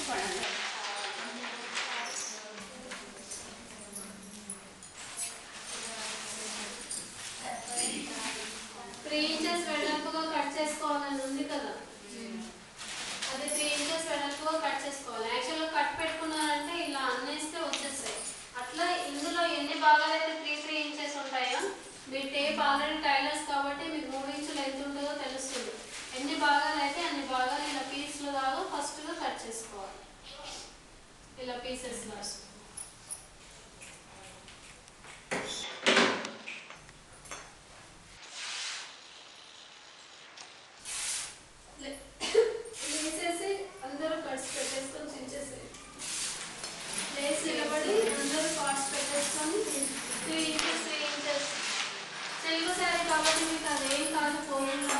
పడండి. 3 ఇంచెస్ వెడల్పుగా కట్ చేసుకోవాలని ఉంది కదా, అదే 3 ఇంచెస్ వెడల్పుగా కట్ చేసుకోవాలి. యాక్చువల్గా కట్ పెట్టుకున్నారంటే ఇలా అన్నేస్తే వచ్చేస్తాయి. అట్లా ఇందులో ఎన్ని భాగాలు అయితే 3 ఇంచెస్ ఉంటాయో, మీ టేప్ ఆల్రెడీ టైలర్స్ కాబట్టి మీకు 3 ఇంచులు ఎంత ఉంటుందో తెలుస్తుంది. ఎన్ని భాగాలు అయితే అన్ని భాగాలు ఇలా పీస్లు లాగా ఫస్ట్గా కట్ చేసుకోవాలి. ఇలా పీసెస్ లాగా వేసేసి అందరూ కట్స్ పెట్టేసుకొని చించేసి లేస్ నిలబడి అందరూ పార్ట్స్ పెట్టేసుకొని 3 ఇంచెస్ తెలుగు శారీ కాబట్టి మీకు అదేం కాదు పోయిందా